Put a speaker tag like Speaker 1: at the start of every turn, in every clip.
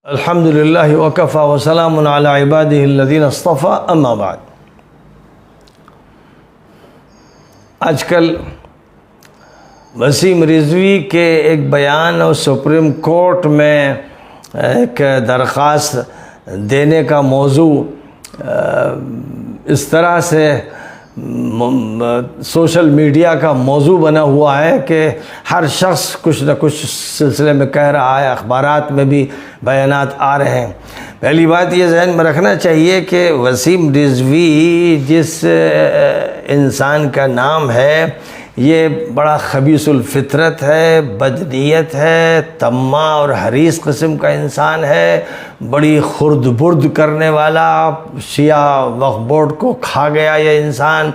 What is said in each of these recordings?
Speaker 1: الحمد للہ وکفی وسلام علی عبادہ الذین اصطفی اما بعد۔ آج کل وسیم رضوی کے ایک بیان اور سپریم کورٹ میں ایک درخواست دینے کا موضوع اس طرح سے سوشل میڈیا کا موضوع بنا ہوا ہے کہ ہر شخص کچھ نہ کچھ سلسلے میں کہہ رہا ہے، اخبارات میں بھی بیانات آ رہے ہیں۔ پہلی بات یہ ذہن میں رکھنا چاہیے کہ وسیم رضوی جس انسان کا نام ہے یہ بڑا خبیث الفطرت ہے، بدنیت ہے، طماع اور حریص قسم کا انسان ہے، بڑی خرد برد کرنے والا، شیعہ وقف بورڈ کو کھا گیا یہ انسان،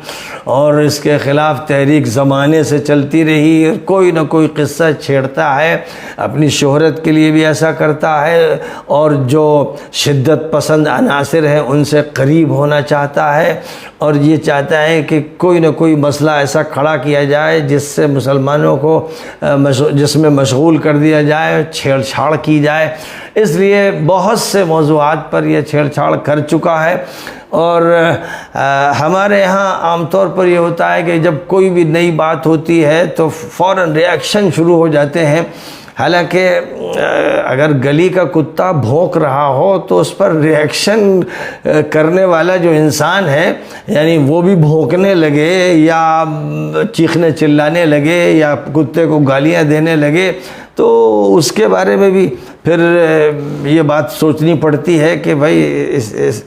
Speaker 1: اور اس کے خلاف تحریک زمانے سے چلتی رہی، کوئی نہ کوئی قصہ چھیڑتا ہے، اپنی شہرت کے لیے بھی ایسا کرتا ہے، اور جو شدت پسند عناصر ہیں ان سے قریب ہونا چاہتا ہے، اور یہ چاہتا ہے کہ کوئی نہ کوئی مسئلہ ایسا کھڑا کیا جائے جس سے مسلمانوں کو جس میں مشغول کر دیا جائے، چھیڑ چھاڑ کی جائے۔ اس لیے بہت سے موضوعات پر یہ چھیڑ چھاڑ کر چکا ہے، اور ہمارے ہاں عام طور پر یہ ہوتا ہے کہ جب کوئی بھی نئی بات ہوتی ہے تو فوراً ریاکشن شروع ہو جاتے ہیں۔ حالانکہ اگر گلی کا کتا بھونک رہا ہو تو اس پر ریاکشن کرنے والا جو انسان ہے، یعنی وہ بھی بھونکنے لگے یا چیخنے چلانے لگے یا کتے کو گالیاں دینے لگے تو اس کے بارے میں بھی پھر یہ بات سوچنی پڑتی ہے کہ بھائی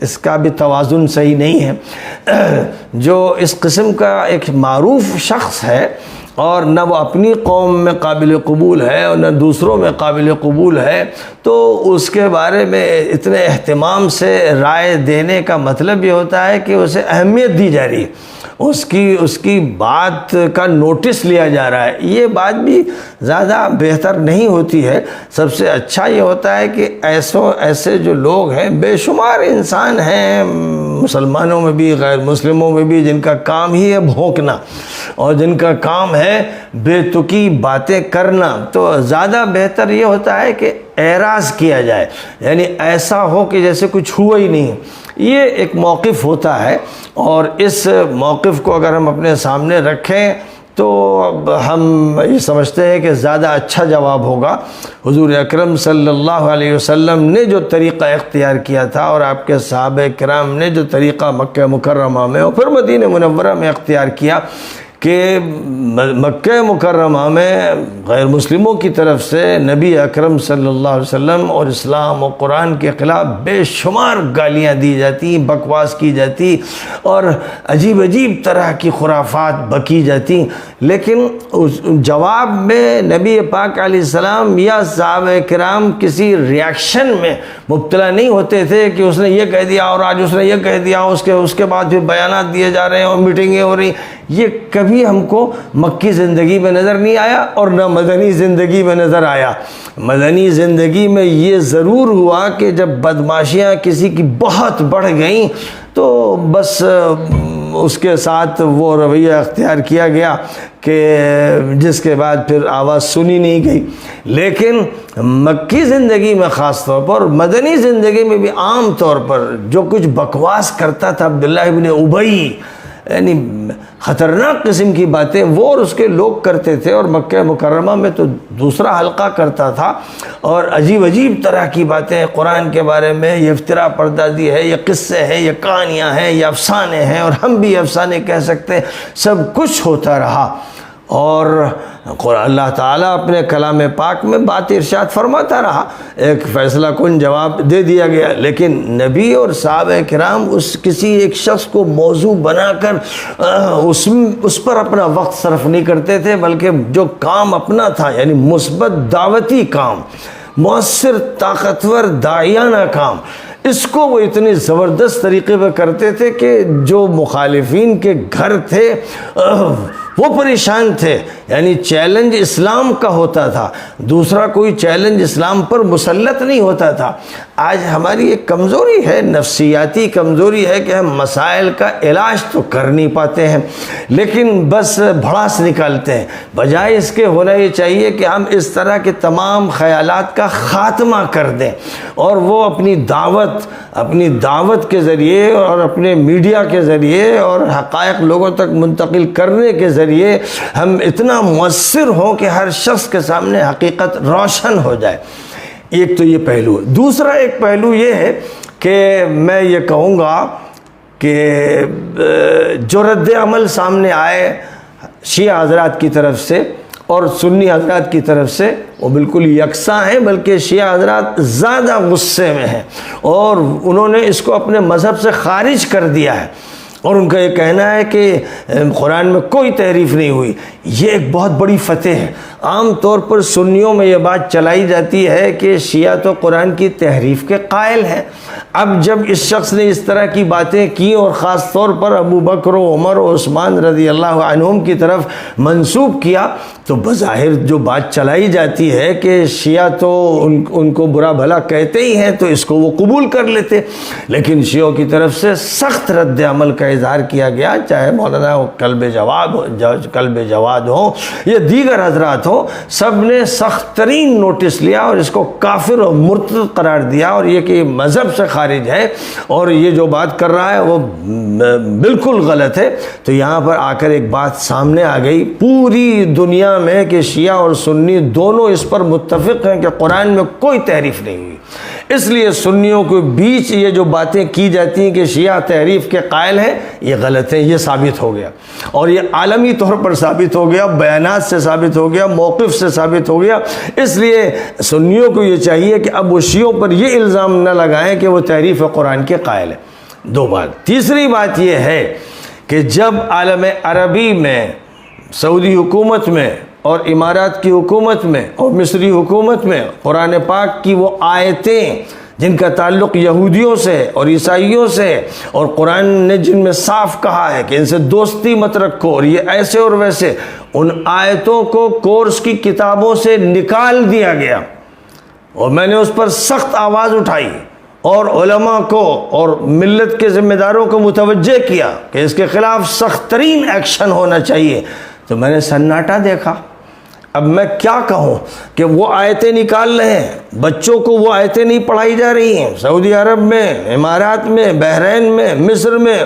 Speaker 1: اس کا بھی توازن صحیح نہیں ہے۔ جو اس قسم کا ایک معروف شخص ہے اور نہ وہ اپنی قوم میں قابل قبول ہے اور نہ دوسروں میں قابل قبول ہے، تو اس کے بارے میں اتنے اہتمام سے رائے دینے کا مطلب یہ ہوتا ہے کہ اسے اہمیت دی جا رہی ہے، اس کی بات کا نوٹس لیا جا رہا ہے۔ یہ بات بھی زیادہ بہتر نہیں ہوتی ہے۔ سب سے اچھا یہ ہوتا ہے کہ ایسے جو لوگ ہیں، بے شمار انسان ہیں مسلمانوں میں بھی غیر مسلموں میں بھی، جن کا کام ہی ہے بھونکنا اور جن کا کام ہے بے تکی باتیں کرنا، تو زیادہ بہتر یہ ہوتا ہے کہ اعراض کیا جائے، یعنی ایسا ہو کہ جیسے کچھ ہوا ہی نہیں۔ یہ ایک موقف ہوتا ہے، اور اس موقف کو اگر ہم اپنے سامنے رکھیں تو ہم یہ سمجھتے ہیں کہ زیادہ اچھا جواب ہوگا۔ حضور اکرم صلی اللہ علیہ وسلم نے جو طریقہ اختیار کیا تھا اور آپ کے صحابہ کرام نے جو طریقہ مکہ مکرمہ میں اور پھر مدینہ منورہ میں اختیار کیا کہ مکہ مکرمہ میں غیر مسلموں کی طرف سے نبی اکرم صلی اللہ علیہ وسلم اور اسلام و قرآن کے خلاف بے شمار گالیاں دی جاتی، بکواس کی جاتی اور عجیب عجیب طرح کی خرافات بکی جاتی، لیکن اس جواب میں نبی پاک علیہ السلام یا صحابہ کرام کسی ریاکشن میں مبتلا نہیں ہوتے تھے کہ اس نے یہ کہہ دیا اور آج اس نے یہ کہہ دیا، اس کے بعد پھر بیانات دیے جا رہے ہیں اور میٹنگیں ہو رہی۔ یہ کبھی ہم کو مکی زندگی میں نظر نہیں آیا اور نہ مدنی زندگی میں نظر آیا۔ مدنی زندگی میں یہ ضرور ہوا کہ جب بدماشیاں کسی کی بہت بڑھ گئیں تو بس اس کے ساتھ وہ رویہ اختیار کیا گیا کہ جس کے بعد پھر آواز سنی نہیں گئی۔ لیکن مکی زندگی میں خاص طور پر اور مدنی زندگی میں بھی عام طور پر جو کچھ بکواس کرتا تھا عبداللہ ابن ابی، یعنی خطرناک قسم کی باتیں وہ اور اس کے لوگ کرتے تھے، اور مکہ مکرمہ میں تو دوسرا حلقہ کرتا تھا، اور عجیب عجیب طرح کی باتیں قرآن کے بارے میں، یہ افتراء پردازی ہے، یہ قصے ہیں، یہ کہانیاں ہیں، یہ افسانے ہیں، اور ہم بھی افسانے کہہ سکتے ہیں، سب کچھ ہوتا رہا۔ اور اللہ تعالیٰ اپنے کلام پاک میں بات ارشاد فرماتا رہا، ایک فیصلہ کن جواب دے دیا گیا، لیکن نبی اور صحابہ کرام کسی ایک شخص کو موضوع بنا کر اس پر اپنا وقت صرف نہیں کرتے تھے، بلکہ جو کام اپنا تھا، یعنی مثبت دعوتی کام، مؤثر طاقتور داعیانہ کام، اس کو وہ اتنی زبردست طریقے پہ کرتے تھے کہ جو مخالفین کے گھر تھے وہ پریشان تھے، یعنی چیلنج اسلام کا ہوتا تھا، دوسرا کوئی چیلنج اسلام پر مسلط نہیں ہوتا تھا۔ آج ہماری ایک کمزوری ہے، نفسیاتی کمزوری ہے کہ ہم مسائل کا علاج تو کر نہیں پاتے ہیں، لیکن بس بھڑاس نکالتے ہیں۔ بجائے اس کے ہونا یہ چاہیے کہ ہم اس طرح کے تمام خیالات کا خاتمہ کر دیں، اور وہ اپنی دعوت کے ذریعے اور اپنے میڈیا کے ذریعے اور حقائق لوگوں تک منتقل کرنے کے ذریعے ہم اتنا مؤثر ہوں کہ ہر شخص کے سامنے حقیقت روشن ہو جائے۔ ایک تو یہ پہلو ہے۔ دوسرا ایک پہلو یہ ہے کہ میں یہ کہوں گا کہ جو رد عمل سامنے آئے شیعہ حضرات کی طرف سے اور سنی حضرات کی طرف سے، وہ بالکل یکساں ہیں، بلکہ شیعہ حضرات زیادہ غصے میں ہیں اور انہوں نے اس کو اپنے مذہب سے خارج کر دیا ہے، اور ان کا یہ کہنا ہے کہ قرآن میں کوئی تحریف نہیں ہوئی۔ یہ ایک بہت بڑی فتح ہے۔ عام طور پر سنیوں میں یہ بات چلائی جاتی ہے کہ شیعہ تو قرآن کی تحریف کے قائل ہیں۔ اب جب اس شخص نے اس طرح کی باتیں کی اور خاص طور پر ابو بکر و عمر و عثمان رضی اللہ عنہم کی طرف منسوب کیا، تو بظاہر جو بات چلائی جاتی ہے کہ شیعہ تو ان کو برا بھلا کہتے ہی ہیں، تو اس کو وہ قبول کر لیتے، لیکن شیعوں کی طرف سے سخت رد عمل کا اظہار کیا گیا، چاہے مولانا کلب جواد ہو یا دیگر حضرات ہو، سب نے سخت ترین نوٹس لیا اور اس کو کافر و مرتد قرار دیا، اور یہ کہ مذہب سے خارج ہے اور یہ جو بات کر رہا ہے وہ بالکل غلط ہے۔ تو یہاں پر آ کر ایک بات سامنے آ گئی پوری دنیا میں کہ شیعہ اور سنی دونوں اس پر متفق ہیں کہ قرآن میں کوئی تحریف نہیں ہوئی۔ اس لیے سنیوں کے بیچ یہ جو باتیں کی جاتی ہیں کہ شیعہ تحریف کے قائل ہیں، یہ غلط ہیں، یہ ثابت ہو گیا، اور یہ عالمی طور پر ثابت ہو گیا، بیانات سے ثابت ہو گیا، موقف سے ثابت ہو گیا۔ اس لیے سنیوں کو یہ چاہیے کہ اب وہ شیعوں پر یہ الزام نہ لگائیں کہ وہ تحریف قرآن کے قائل ہیں۔ دو بات۔ تیسری بات یہ ہے کہ جب عالم عربی میں، سعودی حکومت میں اور امارات کی حکومت میں اور مصری حکومت میں قرآن پاک کی وہ آیتیں جن کا تعلق یہودیوں سے اور عیسائیوں سے، اور قرآن نے جن میں صاف کہا ہے کہ ان سے دوستی مت رکھو اور یہ ایسے اور ویسے، ان آیتوں کو کورس کی کتابوں سے نکال دیا گیا، اور میں نے اس پر سخت آواز اٹھائی اور علماء کو اور ملت کے ذمہ داروں کو متوجہ کیا کہ اس کے خلاف سخت ترین ایکشن ہونا چاہیے۔ تو میں نے سناٹا دیکھا۔ اب میں کیا کہوں کہ وہ آیتیں نکال رہے ہیں، بچوں کو وہ آیتیں نہیں پڑھائی جا رہی ہیں۔ سعودی عرب میں، امارات میں، بحرین میں، مصر میں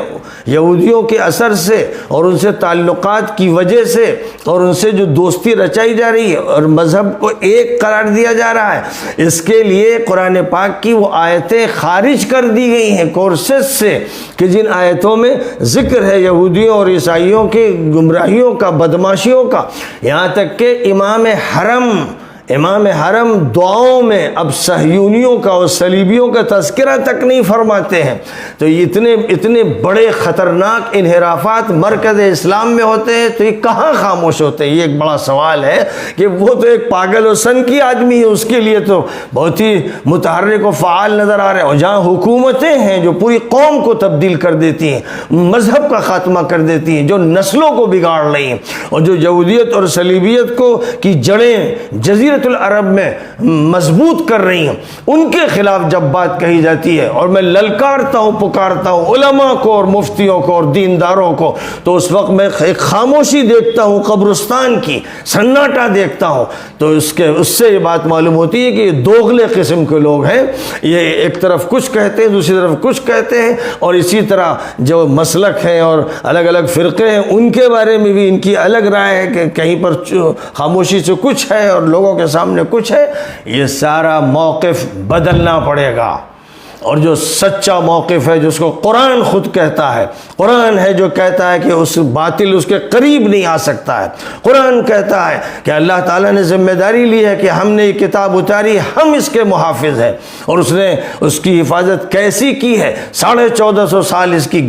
Speaker 1: یہودیوں کے اثر سے اور ان سے تعلقات کی وجہ سے اور ان سے جو دوستی رچائی جا رہی ہے اور مذہب کو ایک قرار دیا جا رہا ہے، اس کے لیے قرآن پاک کی وہ آیتیں خارج کر دی گئی ہیں کورسز سے کہ جن آیتوں میں ذکر ہے یہودیوں اور عیسائیوں کی گمراہیوں کا، بدماشیوں کا، یہاں تک کہ امام حرم دعاؤں میں اب صہیونیوں کا اور صلیبیوں کا تذکرہ تک نہیں فرماتے ہیں۔ تو اتنے بڑے خطرناک انحرافات مرکز اسلام میں ہوتے ہیں تو یہ کہاں خاموش ہوتے ہیں؟ یہ ایک بڑا سوال ہے کہ وہ تو ایک پاگل و سن کی آدمی ہے، اس کے لیے تو بہت ہی متحرک و فعال نظر آ رہے ہیں، اور جہاں حکومتیں ہیں جو پوری قوم کو تبدیل کر دیتی ہیں، مذہب کا خاتمہ کر دیتی ہیں، جو نسلوں کو بگاڑ رہی ہیں، اور جو یہودیت اور صلیبیت کی جڑیں جزیرۃ العرب میں مضبوط کر رہی ہیں، ان کے خلاف جب بات کہی جاتی ہے اور میں للکارتا ہوں، پکارتا ہوں علماء کو اور مفتیوں کو اور دینداروں کو، تو اس وقت میں ایک خاموشی دیکھتا ہوں، قبرستان کی سناٹا دیکھتا ہوں، تو اس سے یہ بات معلوم ہوتی ہے کہ یہ دوغلے قسم کے لوگ ہیں، یہ ایک طرف کچھ کہتے ہیں، دوسری طرف کچھ کہتے ہیں، اور اسی طرح جو مسلک ہیں اور الگ الگ فرقے ہیں ان کے بارے میں بھی ان کی الگ رائے ہے کہ کہیں پر خاموشی سے کچھ ہے اور لوگوں کے سامنے کچھ ہے۔ یہ سارا موقف بدلنا پڑے گا، اور جو سچا موقف ہے، جس کو قرآن خود کہتا ہے، قرآن ہے جو کہتا ہے کہ اس باطل اس کے قریب نہیں آ سکتا ہے۔ قرآن کہتا ہے کہ اللہ تعالیٰ نے ذمہ داری لی ہے کہ ہم نے یہ کتاب اتاری، ہم اس کے محافظ ہیں، اور اس نے اس کی حفاظت کیسی کی ہے، 1450 سال اس کی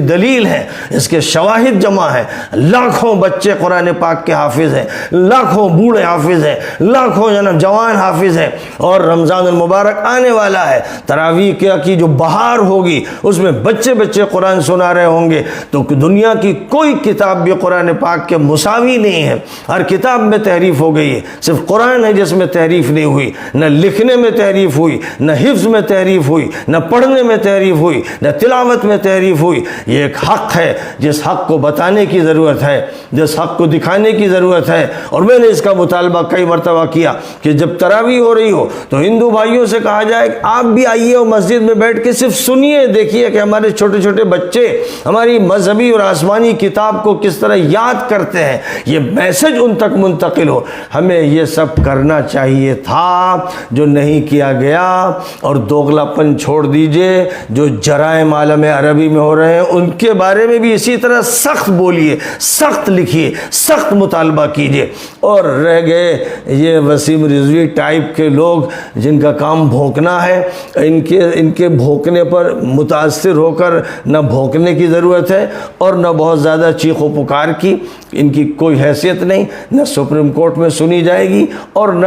Speaker 1: دلیل ہے، اس کے شواہد جمع ہیں، لاکھوں بچے قرآن پاک کے حافظ ہیں، لاکھوں بوڑھے حافظ ہیں، لاکھوں جوان حافظ ہیں، اور رمضان المبارک آنے والا ہے، تراویح تراویح کی جو بہار ہوگی اس میں بچے بچے قرآن سنا رہے ہوں گے، تو دنیا کی کوئی کتاب بھی قرآن پاک کے مساوی نہیں ہے۔ ہر کتاب میں تحریف ہو گئی ہے، صرف قرآن ہے جس میں تحریف نہیں ہوئی، نہ لکھنے میں تحریف ہوئی، نہ حفظ میں تحریف ہوئی، نہ پڑھنے میں تحریف ہوئی، نہ تلاوت میں تحریف ہوئی۔ یہ ایک حق ہے جس حق کو بتانے کی ضرورت ہے، جس حق کو دکھانے کی ضرورت ہے۔ اور میں نے اس کا مطالبہ کئی مرتبہ کیا کہ جب تراویح ہو رہی ہو تو ہندو بھائیوں سے کہا جائے کہ آپ بھی آئیے اور مسجد میں بیٹھ کے صرف سنیے، دیکھیے کہ ہمارے چھوٹے چھوٹے بچے ہماری مذہبی اور آسمانی کتاب کو کس طرح یاد کرتے ہیں، یہ میسج ان تک منتقل ہو۔ ہمیں یہ سب کرنا چاہیے تھا، جو نہیں کیا گیا۔ اور دوغلا پن چھوڑ دیجئے، جو جرائم عالم عربی میں ہو رہے ہیں ان کے بارے میں بھی اسی طرح سخت بولیے، سخت لکھیے، سخت مطالبہ کیجئے۔ اور رہ گئے یہ وسیم رضوی ٹائپ کے لوگ جن کا کام بھونکنا ہے، ان کے بھونکنے پر متاثر ہو کر نہ بھونکنے کی ضرورت ہے اور نہ بہت زیادہ چیخ و پکار کی، ان کی کوئی حیثیت نہیں، نہ سپریم کورٹ میں سنی جائے گی اور نہ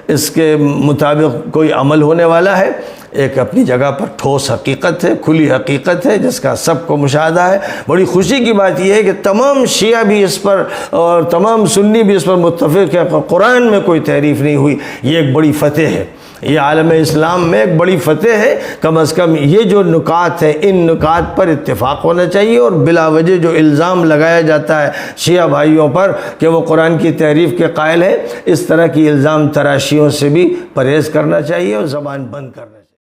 Speaker 1: اس کے مطابق کوئی عمل ہونے والا ہے۔ ایک اپنی جگہ پر ٹھوس حقیقت ہے، کھلی حقیقت ہے جس کا سب کو مشاہدہ ہے۔ بڑی خوشی کی بات یہ ہے کہ تمام شیعہ بھی اس پر اور تمام سنی بھی اس پر متفق ہے کہ قرآن میں کوئی تحریف نہیں ہوئی۔ یہ ایک بڑی فتح ہے، یہ عالم اسلام میں ایک بڑی فتح ہے۔ کم از کم یہ جو نکات ہیں ان نکات پر اتفاق ہونا چاہیے، اور بلا وجہ جو الزام لگایا جاتا ہے شیعہ بھائیوں پر کہ وہ قرآن کی تحریف کے قائل ہیں، اس طرح کی الزام تراشیوں سے بھی پرہیز کرنا چاہیے اور زبان بند کرنا چاہیے۔